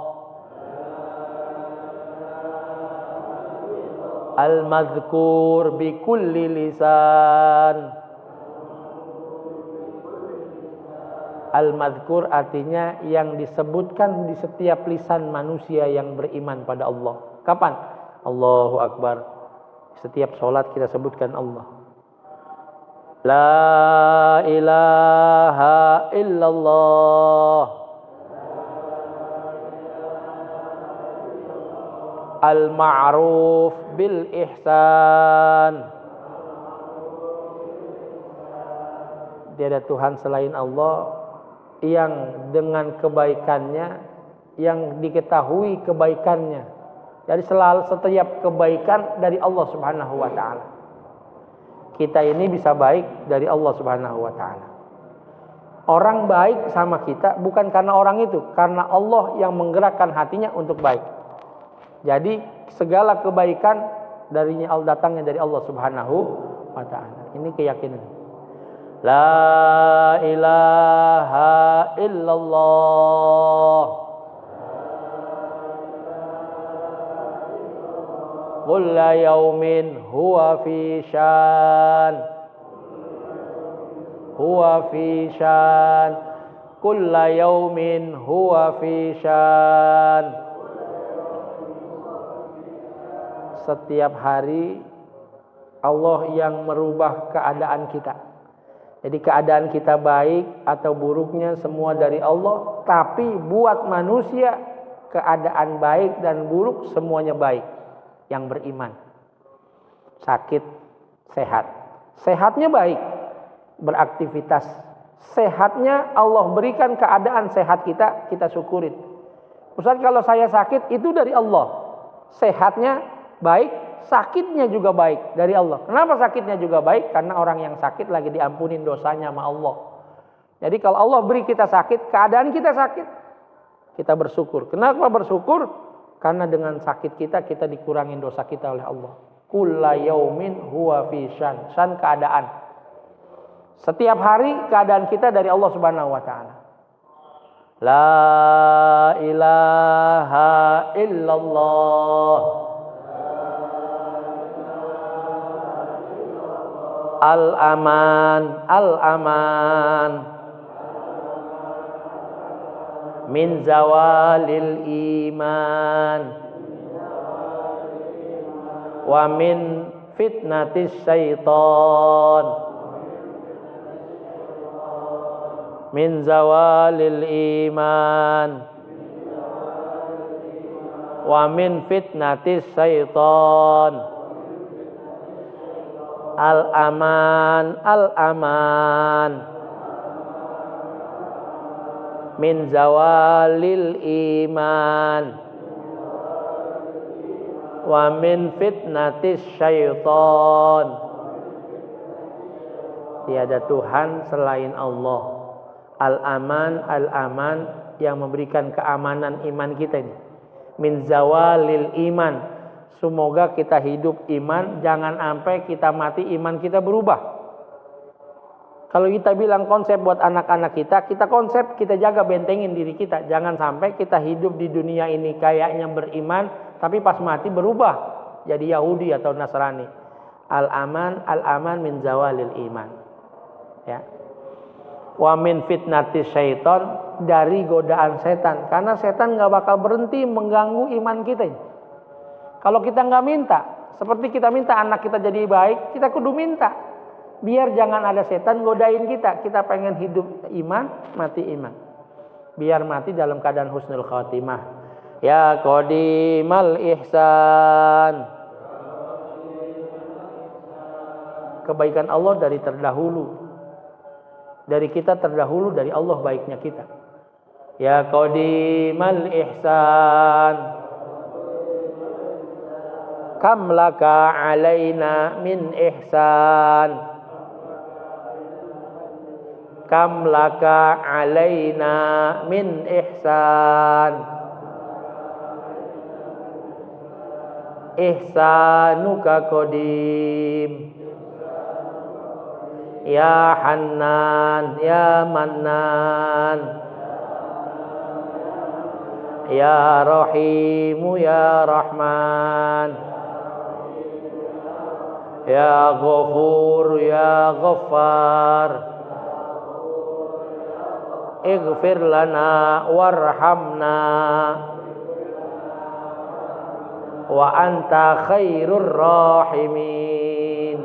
Al-madhkur bi kulli lisan. Al-madhkur artinya yang disebutkan di setiap lisan manusia yang beriman pada Allah. Kapan? Allahu Akbar. Setiap sholat kita sebutkan Allah. La ilaha illallah. Al-ma'ruf bil ihsan. Tiada Tuhan selain Allah yang dengan kebaikannya, yang diketahui kebaikannya. Jadi selalu setiap kebaikan dari Allah Subhanahu wa taala. Kita ini bisa baik dari Allah Subhanahu wa taala. Orang baik sama kita bukan karena orang itu, karena Allah yang menggerakkan hatinya untuk baik. Jadi segala kebaikan darinya datangnya dari Allah Subhanahu wa taala. Ini keyakinan. La ilaha illallah. Kulla yaumin huwa fi syan. Huwa fi syan. Kulla yaumin huwa fi syan. Setiap hari Allah yang merubah keadaan kita. Jadi keadaan kita baik atau buruknya semua dari Allah. Tapi buat manusia keadaan baik dan buruk semuanya baik. Yang beriman. Sakit, sehat. Sehatnya baik, beraktivitas. Sehatnya Allah berikan keadaan sehat kita, kita syukurin. Ustaz, kalau saya sakit itu dari Allah. Sehatnya baik, sakitnya juga baik dari Allah. Kenapa sakitnya juga baik? Karena orang yang sakit lagi diampunin dosanya sama Allah. Jadi kalau Allah beri kita sakit, keadaan kita sakit, kita bersyukur. Kenapa bersyukur? Karena dengan sakit kita dikurangin dosa kita oleh Allah. Kulla yaumin huwa fi syan. Syan keadaan. Setiap hari keadaan kita dari Allah Subhanahu wa taala. La ilaha illallah. Al-aman, al-aman. Min zawalil iman. Wa min fitnatis syaitan. Min zawalil iman. Wa min fitnatis syaitan. Al-aman, al-aman. Min zawalil iman. Wa min fitnatis syaitan. Tiada Tuhan selain Allah. Al-aman, al-aman, yang memberikan keamanan iman kita ini. Min zawalil iman. Semoga kita hidup iman, jangan sampai kita mati iman kita berubah. Kalau kita bilang konsep buat anak-anak kita konsep, kita jaga bentengin diri kita. Jangan sampai kita hidup di dunia ini kayaknya beriman, tapi pas mati berubah jadi Yahudi atau Nasrani. Al-aman, al-aman min zawalil iman. Ya. Wa min fitnatis syaitan, dari godaan setan. Karena setan gak bakal berhenti mengganggu iman kita ini. Kalau kita nggak minta, seperti kita minta anak kita jadi baik, kita kudu minta. Biar jangan ada setan godain kita. Kita pengen hidup iman, mati iman. Biar mati dalam keadaan husnul khatimah. Ya qadimal ihsan. Kebaikan Allah dari terdahulu. Dari kita terdahulu, dari Allah baiknya kita. Ya qadimal ihsan. Kam laka alaina min ihsan. Kam laka alaina min ihsan. Ihsanuka qadim. Ya Hannan, ya Mannan. Ya Rahimu, ya Rahman. Ya Ghafur, ya Ghaffar. Ighfir lana warhamna. Wa anta khairur rahimin.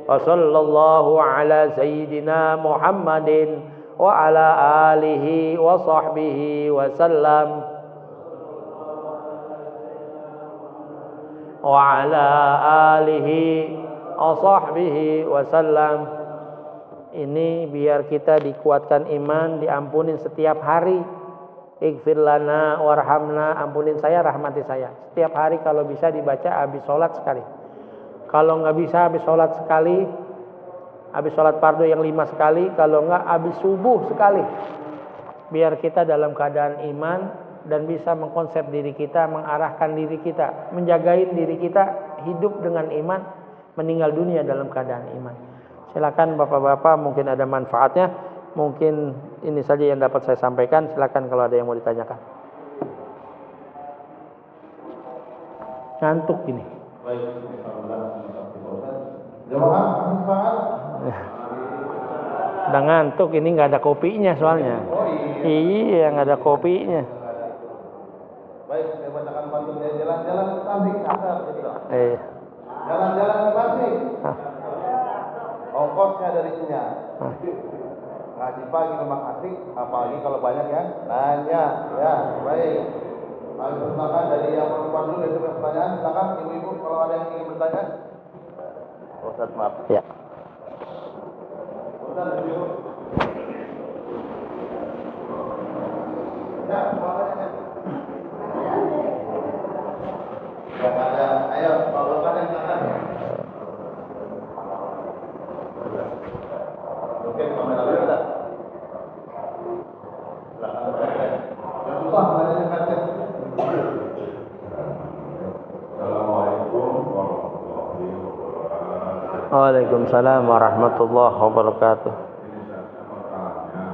Wa sallallahu ala sayyidina Muhammadin wa ala alihi wa sahbihi wa sallam. Wa ala alihi wa sahbihi wa sallam. Ini biar kita dikuatkan iman, diampunin setiap hari. Ighfir lana warhamna, ampunin saya, rahmati saya. Setiap hari kalau bisa dibaca habis sholat sekali. Kalau nggak bisa habis sholat sekali, habis sholat fardu yang 5 sekali, kalau nggak habis subuh sekali. Biar kita dalam keadaan iman dan bisa mengkonsep diri kita, mengarahkan diri kita, menjagain diri kita hidup dengan iman, meninggal dunia dalam keadaan iman. Silakan bapak-bapak, mungkin ada manfaatnya, mungkin ini saja yang dapat saya sampaikan. Silakan kalau ada yang mau ditanyakan. Ngantuk ini. Udah ngantuk ini, nggak ada kopinya soalnya. Iya, nggak ada kopinya. Baik, saya bacakan pantunnya. Jalan-jalan ke Tasik, asal gitu. Jalan-jalan ke Tasik. Ongkosnya dari Cina. Ngaji pagi memang asik, apalagi kalau banyak yang nanya. Ya, baik. Mari silakan dari yang perempuan dulu, dari pertanyaan. Silakan ibu-ibu kalau ada yang ingin bertanya. Ustaz, maaf. Ya. Ustaz, ibu. Ya, makanya. Yang ada, ayo, bawakan yang kanan. Oke, kamera dulu ada. Yang susah, ada yang kanan. Assalamualaikum warahmatullahi wabarakatuh. Waalaikumsalam warahmatullahi wabarakatuh. Ini saya masalahnya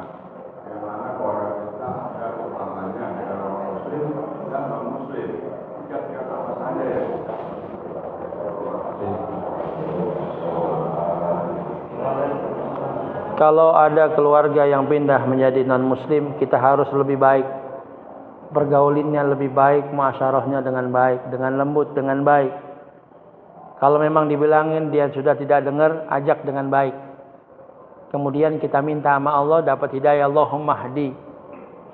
Kalau ada keluarga yang pindah menjadi non-muslim, kita harus lebih baik. Bergaulinnya lebih baik, muasyarahnya dengan baik, dengan lembut, dengan baik. Kalau memang dibilangin dia sudah tidak dengar, ajak dengan baik. Kemudian kita minta sama Allah dapat hidayah. Allahumma hdi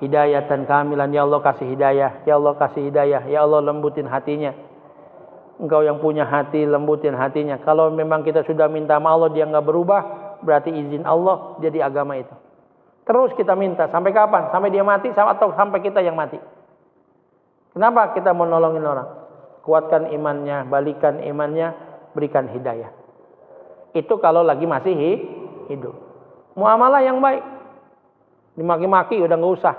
hidayatan kamilan. Ya Allah kasih hidayah, ya Allah kasih hidayah, ya Allah lembutin hatinya. Engkau yang punya hati, lembutin hatinya. Kalau memang kita sudah minta sama Allah dia enggak berubah, berarti izin Allah jadi agama itu. Terus kita minta sampai kapan? Sampai dia mati atau sampai kita yang mati? Kenapa kita mau nolongin orang? Kuatkan imannya, balikan imannya, berikan hidayah. Itu kalau lagi masih hidup. Muamalah yang baik. Dimaki-maki udah enggak usah.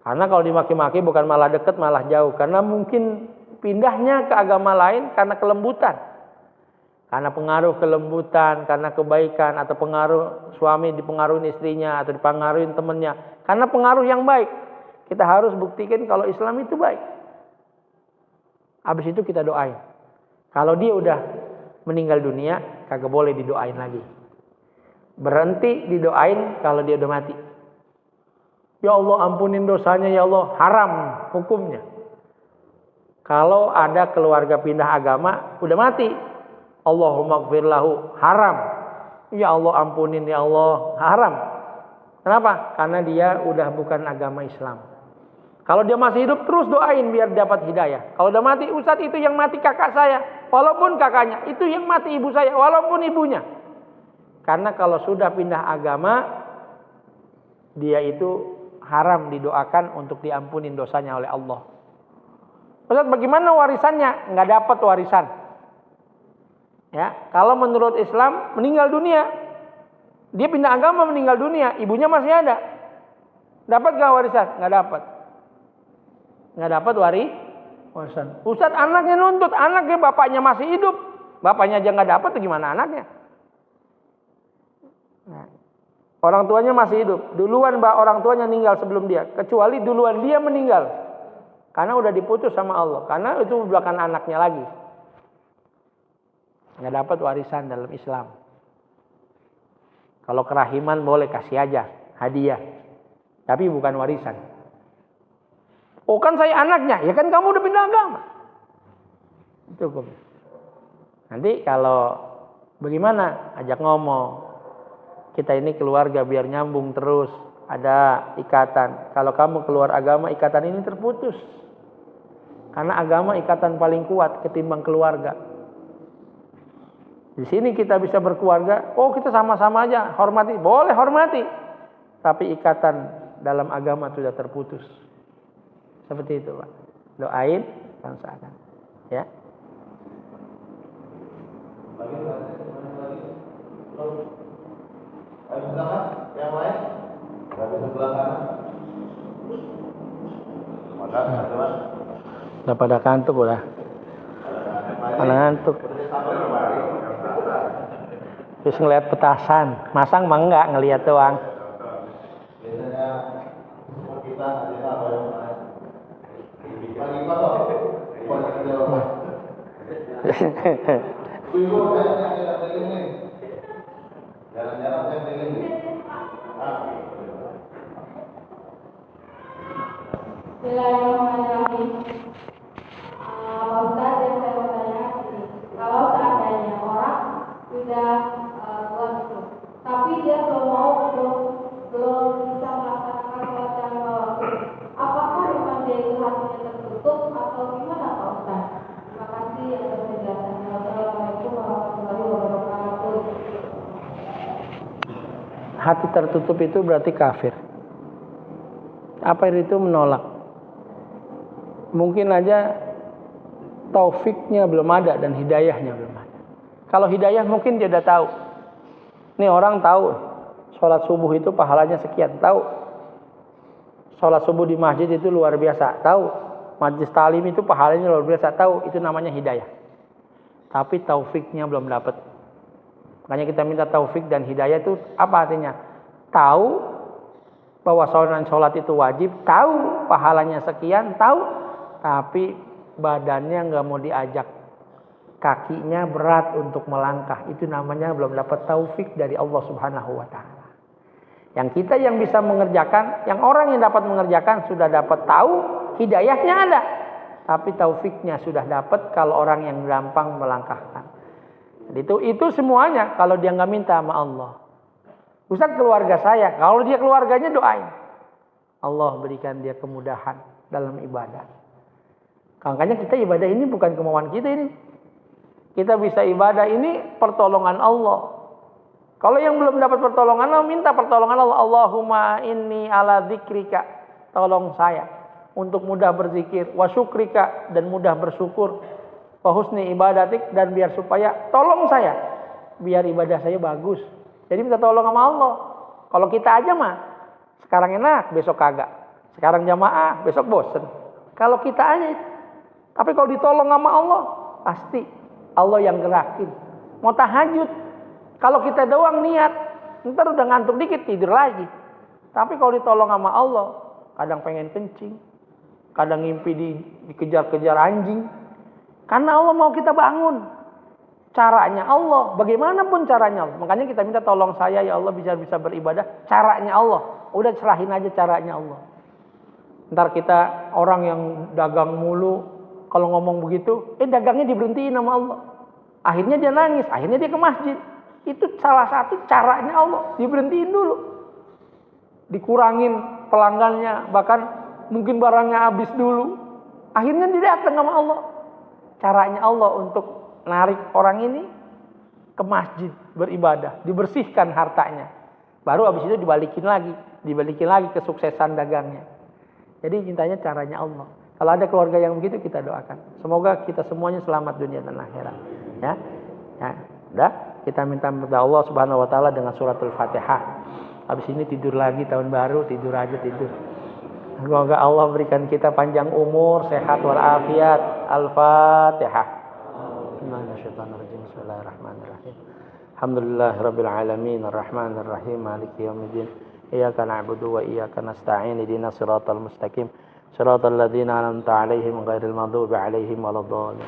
Karena kalau dimaki-maki bukan malah dekat, malah jauh. Karena mungkin pindahnya ke agama lain karena kelembutan. Karena pengaruh kelembutan, karena kebaikan, atau pengaruh suami dipengaruhi istrinya, atau dipengaruhi temannya. Karena pengaruh yang baik. Kita harus buktikan kalau Islam itu baik. Habis itu kita doain. Kalau dia udah meninggal dunia, kagak boleh didoain lagi. Berhenti didoain kalau dia udah mati. Ya Allah ampunin dosanya, ya Allah, haram hukumnya. Kalau ada keluarga pindah agama, udah mati. Allahumma gfir lahu, haram. Ya Allah ampunin, ya Allah, haram. Kenapa? Karena dia udah bukan agama Islam. Kalau dia masih hidup, terus doain biar dapat hidayah. Kalau udah mati, Ustaz itu yang mati kakak saya. Walaupun kakaknya, itu yang mati ibu saya. Walaupun ibunya. Karena kalau sudah pindah agama, dia itu haram didoakan untuk diampunin dosanya oleh Allah. Ustaz bagaimana warisannya? Nggak dapat warisan. Ya, kalau menurut Islam meninggal dunia, dia pindah agama meninggal dunia, ibunya masih ada. Dapat nggak warisan? Nggak dapat. Nggak dapat warisan. Ustaz anaknya nuntut, anaknya bapaknya masih hidup, bapaknya aja nggak dapat, gimana anaknya? Nah, orang tuanya masih hidup, duluan orang tuanya meninggal sebelum dia, kecuali duluan dia meninggal, karena udah diputus sama Allah, karena itu bukan anaknya lagi. Nggak dapat warisan dalam Islam. Kalau kerahiman boleh kasih aja hadiah, tapi bukan warisan. Oh kan saya anaknya, ya kan kamu udah pindah agama. Itu hukum. Nanti kalau bagaimana, ajak ngomong. Kita ini keluarga biar nyambung terus, ada ikatan. Kalau kamu keluar agama, ikatan ini terputus. Karena agama ikatan paling kuat ketimbang keluarga. Di sini kita bisa berkeluarga, oh kita sama-sama aja, hormati, boleh hormati. Tapi ikatan dalam agama sudah terputus. Seperti itu Pak. Doain, bangsakan. Ya. Ayo silakan, yang lain. Dari sebelah kanan. Udah pada kantuk udah. Pada ngantuk. Terus ngeliat petasan, masang mah enggak, ngeliat doang. Biasanya kita ada apa yang lain. Lagi kosong. Buat jawaban. Ibu, yang keliling. Jalan-jalan yang keliling. Bismillahirrahmanirrahim. Pak Ustaz, yang saya mau tanya ini, kalau seandainya orang sudah tua gitu, tapi dia belum bisa melaksanakan sholat yang waktu, apakah memang dia itu hatinya tertutup atau gimana Pak Ustaz? Terima kasih atas penjelasannya. Wassalamualaikum warahmatullahi wabarakatuh. Hati tertutup itu berarti kafir. Apa itu menolak? Mungkin aja taufiknya belum ada dan hidayahnya belum ada. Kalau hidayah mungkin dia udah tahu. Nih orang tahu sholat subuh itu pahalanya sekian, tahu. Sholat subuh di masjid itu luar biasa, tahu. Majlis talim itu pahalanya luar biasa, tahu. Itu namanya hidayah. Tapi taufiknya belum dapat. Makanya kita minta taufik dan hidayah itu apa artinya? Tahu bahwa sholat itu wajib, tahu pahalanya sekian, tahu. Tapi badannya nggak mau diajak, kakinya berat untuk melangkah. Itu namanya belum dapat taufik dari Allah Subhanahu Wa Taala. Yang kita yang bisa mengerjakan, yang orang yang dapat mengerjakan sudah dapat tahu, hidayahnya ada. Tapi taufiknya sudah dapat kalau orang yang gampang melangkahkan. Itu semuanya kalau dia nggak minta sama Allah. Ustaz, keluarga saya, kalau dia keluarganya doain. Allah berikan dia kemudahan dalam ibadah. Makanya kita ibadah ini bukan kemauan kita ini. Kita bisa ibadah ini pertolongan Allah. Kalau yang belum dapat pertolongan Allah, minta pertolongan Allah. Allahumma inni ala dzikrika. Tolong saya untuk mudah berzikir. Wa syukrika, dan mudah bersyukur. Wa husni ibadatik, dan biar supaya tolong saya. Biar ibadah saya bagus. Jadi minta tolong sama Allah. Kalau kita aja mah, sekarang enak, besok kagak. Sekarang jamaah, besok bosen. Kalau kita aja. Tapi kalau ditolong sama Allah, pasti Allah yang gerakin. Mau tahajud, kalau kita doang niat, ntar udah ngantuk dikit tidur lagi. Tapi kalau ditolong sama Allah, kadang pengen kencing, kadang ngimpi dikejar-kejar anjing. Karena Allah mau kita bangun. Caranya Allah, bagaimanapun caranya Allah. Makanya kita minta tolong saya ya Allah bisa beribadah. Caranya Allah, udah serahin aja caranya Allah. Ntar kita orang yang dagang mulu, kalau ngomong begitu, dagangnya diberhentiin sama Allah. Akhirnya dia nangis, akhirnya dia ke masjid. Itu salah satu caranya Allah, diberhentiin dulu. Dikurangin pelanggannya, bahkan mungkin barangnya habis dulu. Akhirnya dia datang sama Allah. Caranya Allah untuk narik orang ini ke masjid beribadah, dibersihkan hartanya. Baru habis itu dibalikin lagi kesuksesan dagangnya. Jadi cintanya caranya Allah. Kalau ada keluarga yang begitu kita doakan. Semoga kita semuanya selamat dunia dan akhirat. Ya. Udah, kita minta kepada Allah Subhanahu wa taala dengan suratul Fatihah. Habis ini tidur lagi tahun baru, tidur aja tidur. Semoga Allah berikan kita panjang umur, sehat walafiat. Al-Fatihah. Bismillahirrahmanirrahim. Alhamdulillahirabbil alamin, arrahmanir rahim, maliki yaumiddin. Iyyaka na'budu wa iyyaka nasta'in. Ihdinas siratal mustaqim. Siratal ladzina an'amta 'alaihim ghairil maghdubi 'alaihim waladdallin.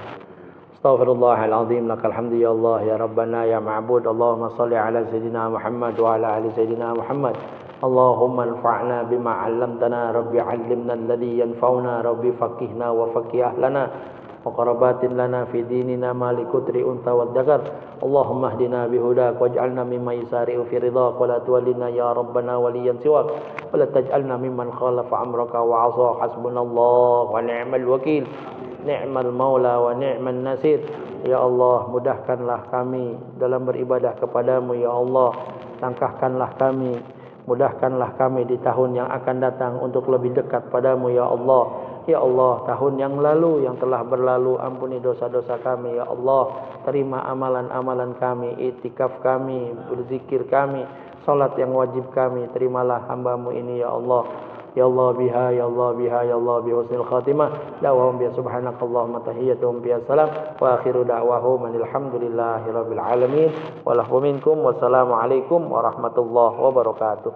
Astaghfirullahal azim, lakal hamdu ya Allah ya Rabbana ya Ma'bud. Allahumma shalli ala sayidina Muhammad wa ala ali sayidina Muhammad. Allahumma anfa'na bima 'allamtana, rabbi 'allimna alladhi yanfa'una, rabbi faqihna wa faqih ahlana wa qarabatin lana fi dinina malikutri unta wad dagar. Allahumma hdina bihudak waj'alna mimman yusari'u fi ridhaq wa la tuwallina ya Rabbana waliyan siwak wa la taj'alna mimman khalafa amraka wa 'asa. Hasbunallah wa ni'mal wakil, ni'mal maula wa ni'man nasir. Ya Allah, mudahkanlah kami dalam beribadah kepadamu ya Allah. Langkahkanlah kami, mudahkanlah kami di tahun yang akan datang untuk lebih dekat padamu ya Allah. Ya Allah, tahun yang lalu yang telah berlalu, ampuni dosa-dosa kami ya Allah. Terima amalan-amalan kami, iktikaf kami, berzikir kami, salat yang wajib kami. Terimalah hamba-Mu ini ya Allah. Ya Allah biha, ya Allah biha, ya Allah bi husnil khatimah. Da'wahum bi subhanakallahumma tahiyyatuhum bi assalam wa akhiru da'wahum alhamdulillahi rabbil alamin. Wa lahum minkum wassalamu alaikum warahmatullahi wabarakatuh.